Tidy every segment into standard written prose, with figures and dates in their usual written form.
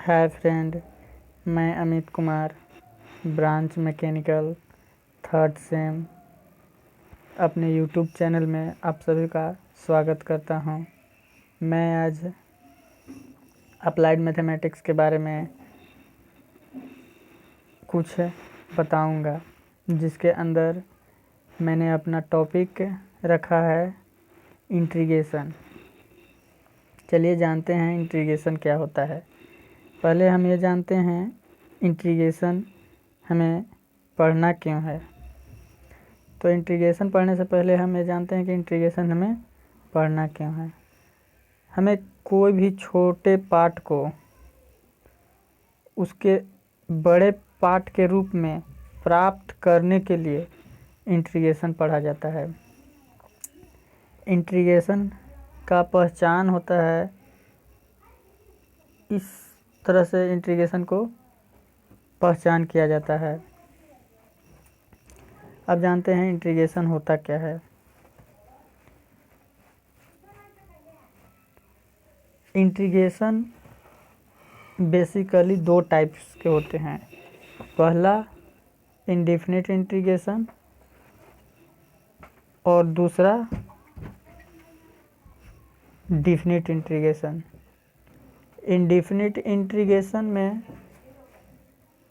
Hi friend, मैं Amit Kumar, branch mechanical third same अपने YouTube channel में आप सभी का स्वागत करता हूं। मैं आज अप्लाइड मैथमेटिक्स के बारे में कुछ बताऊंगा, जिसके अंदर मैंने अपना टॉपिक रखा है इंटीग्रेशन। चलिए जानते हैं इंटीग्रेशन क्या होता है। पहले हम ये जानते हैं इंटीग्रेशन हमें पढ़ना क्यों है। तो इंटीग्रेशन पढ़ने से पहले हम ये जानते हैं कि इंटीग्रेशन हमें पढ़ना क्यों है। हमें कोई भी छोटे पार्ट को उसके बड़े पार्ट के रूप में प्राप्त करने के लिए इंटीग्रेशन पढ़ा जाता है। इंटीग्रेशन का पहचान होता है, इस तरह से इंटीग्रेशन को पहचान किया जाता है। अब जानते हैं इंटीग्रेशन होता क्या है। इंटीग्रेशन बेसिकली दो टाइप्स के होते हैं। पहला इंडेफिनिट इंटीग्रेशन और दूसरा डेफिनिट इंटीग्रेशन। इंडेफिनिट इंटीग्रेशन में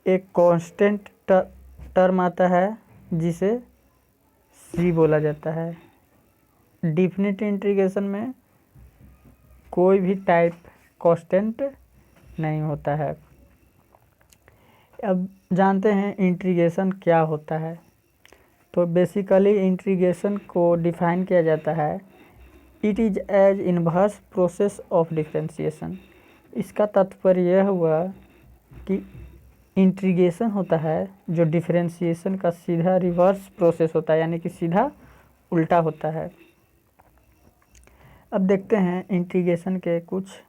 एक कांस्टेंट टर्म आता है जिसे सी बोला जाता है। डेफिनिट इंटीग्रेशन में कोई भी टाइप कांस्टेंट नहीं होता है। अब जानते हैं इंटीग्रेशन क्या होता है। तो बेसिकली इंटीग्रेशन को डिफाइन किया जाता है, it is as inverse process of differentiation. इसका तात्पर्य यह हुआ कि इंटीग्रेशन होता है जो डिफरेंशिएशन का सीधा रिवर्स प्रोसेस होता है, यानी कि सीधा उल्टा होता है। अब देखते हैं इंटीग्रेशन के कुछ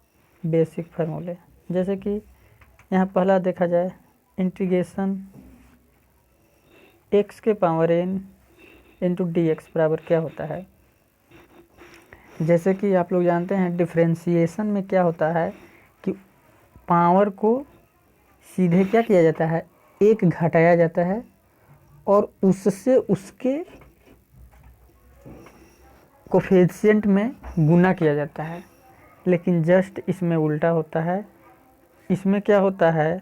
बेसिक फार्मूले। जैसे कि यहाँ पहला देखा जाए, इंटीग्रेशन x के power n into D x बराबर क्या होता है। जैसे कि आप लोग जानते हैं डिफरेंशिएशन में क्या होता है कि पावर को सीधे क्या किया जाता है, एक घटाया जाता है और उससे उसके कोफिशिएंट में गुना किया जाता है। लेकिन जस्ट इसमें उल्टा होता है। इसमें क्या होता है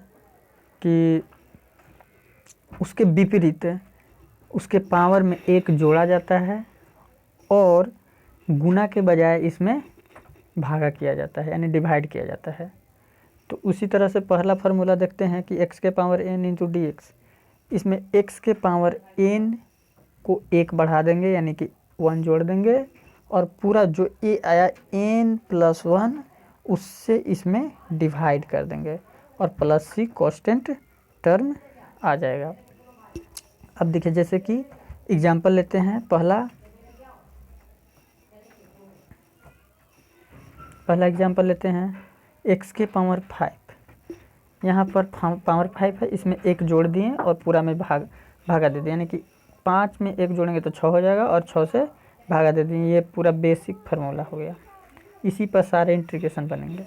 कि उसके विपरीत उसके पावर में एक जोड़ा जाता है और गुना के बजाय इसमें भागा किया जाता है, यानी डिवाइड किया जाता है। तो उसी तरह से पहला फार्मूला देखते हैं कि x के power n into D x. इसमें x के पावर n को एक बढ़ा देंगे, यानी कि 1 जोड़ देंगे और पूरा जो a आया n प्लस 1 उससे इसमें डिवाइड कर देंगे और प्लस सी कांस्टेंट टर्म आ जाएगा। अब देखिए, जैसे कि एग्जांपल लेते हैं। पहला एग्जांपल लेते हैं, x के पावर 5। यहाँ पर पावर 5 है, इसमें एक जोड़ दिए और पूरा में भागा दे दिए, यानी कि 5 में एक जोड़ेंगे तो 6 हो जाएगा और 6 से भागा दे दिए। ये पूरा बेसिक फार्मूला हो गया। इसी पर सारे इंटीग्रेशन बनेंगे।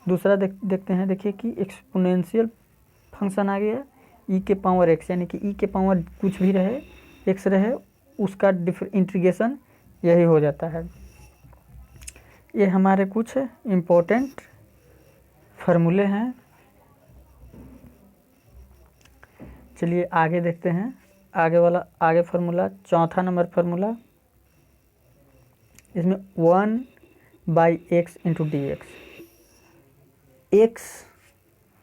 दूसरा देखते हैं। देखिए कि एक्सपोनेंशियल फंक्शन आ गया e के पावर x, यानी कि e के पावर कुछ भी रहे, x रहे, उसका इंटीग्रेशन यही हो जाता है। ये हमारे कुछ इम्पोर्टेंट फार्मूले हैं। चलिए आगे देखते हैं। आगे फार्मूला, चौथा नंबर फार्मूला, इसमें 1/x इंटू डी एक्स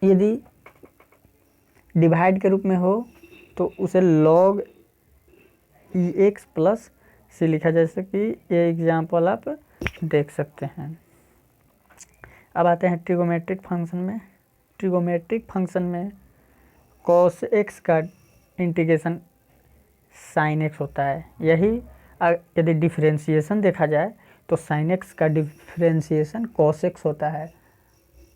यदि डिवाइड के रूप में हो तो उसे log ex प्लस सी लिखा, जैसे कि ये एग्जाम्पल आप देख सकते हैं। अब आते हैं ट्रिगोमेट्रिक फंक्शन में। ट्रिगोमेट्रिक फंक्शन में cos x का इंटीग्रेशन sin x होता है। यही यदि डिफरेंशिएशन देखा जाए तो sin x का डिफरेंशिएशन cos x होता है,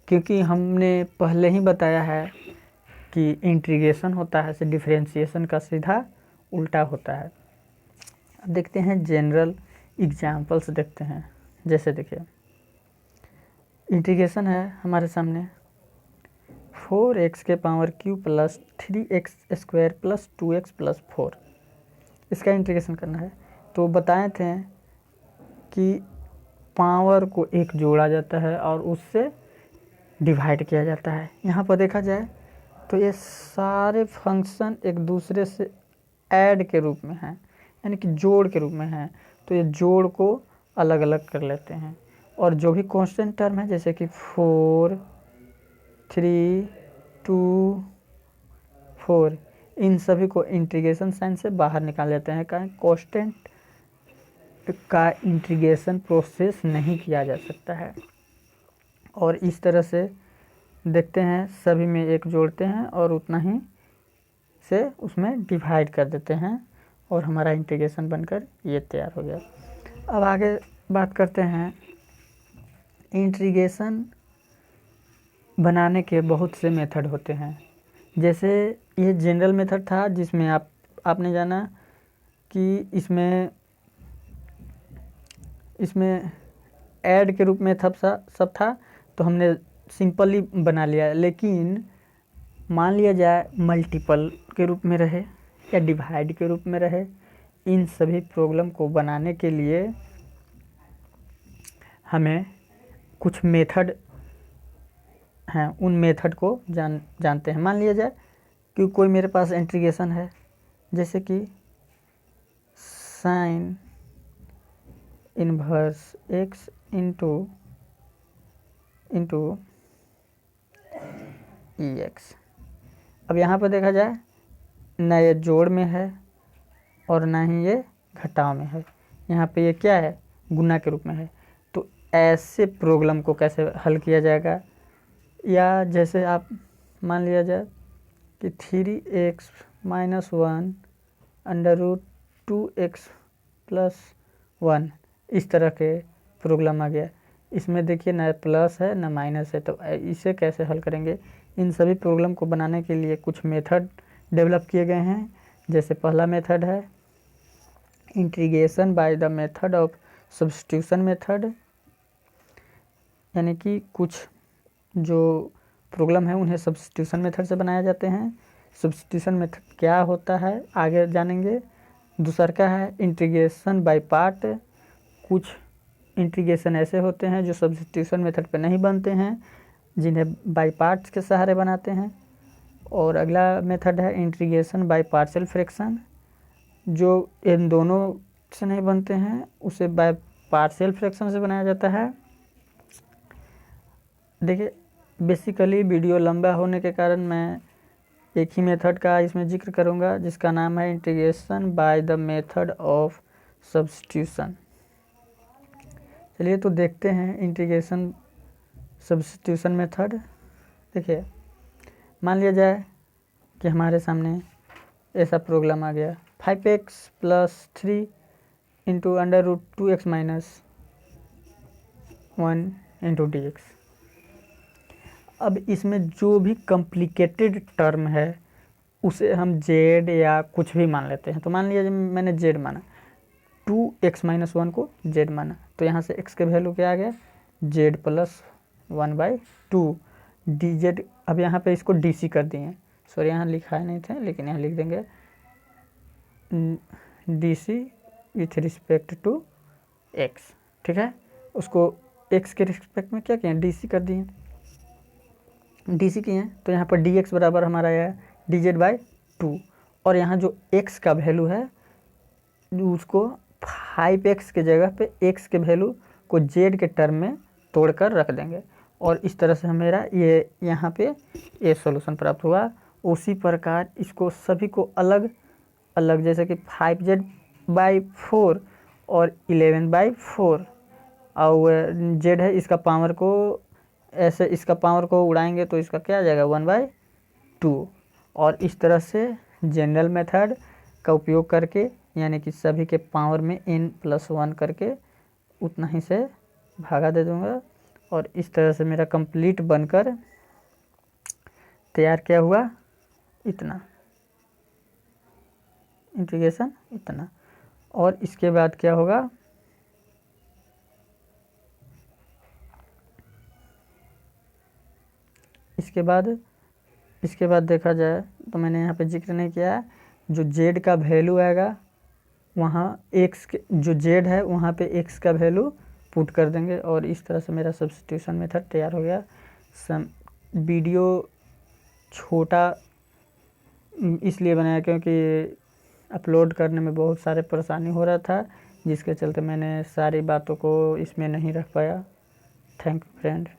क्योंकि हमने पहले ही बताया है कि इंटीग्रेशन होता है से डिफरेंशिएशन का सीधा उल्टा होता है। अब देखते हैं जनरल एग्जांपल्स देखते हैं। जैसे देखिए इंटीग्रेशन है हमारे सामने, 4x के power Q plus 3x square plus 2x plus 4, इसका इंटीग्रेशन करना है। तो बताए थे कि पावर को एक जोड़ा जाता है और उससे डिवाइड किया जाता है। यहाँ पर देखा जाए तो ये सारे फंक्शन एक दूसरे से ऐड के रूप में हैं, यानी कि जोड़ के रूप में हैं। तो ये जोड़ को अलग अलग कर लेते हैं, और जो भी कांस्टेंट टर्म है जैसे कि 4, 3, 2, 4, इन सभी को इंटीग्रेशन साइन से बाहर निकाल लेते हैं, कारण कांस्टेंट का इंटीग्रेशन प्रोसेस नहीं किया जा सकता है। और इस तरह से देखते हैं, सभी में एक जोड़ते हैं और उतना ही से उसमें डिवाइड कर देते हैं, और हमारा इंटीग्रेशन बनकर ये तैयार हो गया। अब आगे बात करते हैं, इंटीग्रेशन बनाने के बहुत से मेथड होते हैं। जैसे ये जनरल मेथड था जिसमें आपने जाना कि इसमें ऐड के रूप में सब था, तो हमने सिंपली बना लिया। लेकिन मान लिया जाए मल्टीपल के रूप में रहे या डिवाइड के रूप में रहे, इन सभी प्रॉब्लम को बनाने के लिए हमें कुछ मेथड हैं, उन मेथड को जानते हैं। मान लिया जाए कि कोई मेरे पास इंटीग्रेशन है, जैसे कि sine inverse x into EX। अब यहाँ पर देखा जाए ना ये जोड़ में है और ना ही ये घटाव में है, यहाँ पे ये क्या है, गुना के रूप में है। तो ऐसे प्रॉब्लम को कैसे हल किया जाएगा, या जैसे आप मान लिया जाए कि 3x - 1 under root 2x plus 1, इस तरह के प्रॉब्लम आ गया। इसमें देखिए ना प्लस है ना माइनस है, तो इसे कैसे हल करेंगे। इन सभी प्रॉब्लम को बनाने के लिए कुछ मेथड डेवलप किए गए हैं। जैसे पहला मेथड है integration by the method of substitution method, यानी कि कुछ जो प्रॉब्लम है उन्हें सब्स्टिट्यूशन मेथड से बनाए जाते हैं। सब्स्टिट्यूशन मेथड क्या होता है आगे जानेंगे। दूसरा का है इंटीग्रेशन बाय पार्ट, कुछ इंटीग्रेशन ऐसे होते हैं जो सब्स्टिट्यूशन मेथड पे नहीं बनते हैं, जिन्हें बाय पार्ट्स के सहारे बनाते हैं। और अगला मेथड है इंटीग्रेशन बाय पार्शियल फ्रैक्शन, जो इन दोनों से नहीं बनते हैं, उसे बाय पार्शियल फ्रैक्शन से बनाया जाता है। देखिए बेसिकली वीडियो लंबा होने के कारण मैं एक ही मेथड का इसमें जिक्र करूंगा, जिसका नाम है integration by the method of substitution. चलिए तो देखते हैं इंटीग्रेशन सब्स्टिट्यूशन मेथड। देखिए मान लिया जाए कि हमारे सामने ऐसा प्रॉब्लम आ गया, 5x plus 3 into under root 2x minus 1 into dx। अब इसमें जो भी कॉम्प्लिकेटेड टर्म है उसे हम z या कुछ भी मान लेते हैं। तो मान लिया मैंने z माना, 2x - 1 को z माना, तो यहाँ से x के वैल्यू क्या आ गया, z प्लस 1/2 dz। अब यहाँ पे इसको dc कर दिए, सॉरी यहाँ लिखा नहीं थे लेकिन यहाँ लिख देंगे dc with respect to x, ठीक है। उसको x के रिस्पेक्ट में क्या किए, dc कर दिए, dc किए। तो यहाँ पर dx बराबर हमारा आया dz/2, और यहाँ जो x का वैल्यू है उसको 5x के जगह पे x के वैल्यू को z के टर्म में तोड़कर रख देंगे, और इस तरह से हमेरा ये यहाँ पे ये सॉल्यूशन प्राप्त हुआ। उसी प्रकार इसको सभी को अलग अलग, जैसे कि 5z/4 और 11/4, और z है इसका पावर को ऐसे इसका पावर को उड़ाएंगे तो इसका क्या आ जाएगा 1/2। और इस तरह से जनरल मेथड का उपयोग करके, यानी कि सभी के पावर में n+1 करके उतना ही से भागा दे दूंगा, और इस तरह से मेरा कंप्लीट बनकर तैयार क्या हुआ, इतना इंटीग्रेशन इतना। और इसके बाद क्या होगा, इसके बाद इसके बाद देखा जाए तो मैंने यहाँ पे जिक्र नहीं किया है, जो जेड का वैल्यू आएगा वहाँ एक्स के, जो जेड है वहाँ पे एक्स का वैल्यू पुट कर देंगे और इस तरह से मेरा सब्स्टिट्यूशन मेथड तैयार हो गया। वीडियो छोटा इसलिए बनाया क्योंकि अपलोड करने में बहुत सारे परेशानी हो रहा था, जिसके चलते मैंने सारी बातों को इसमें नहीं रख पाया। Thank you friend.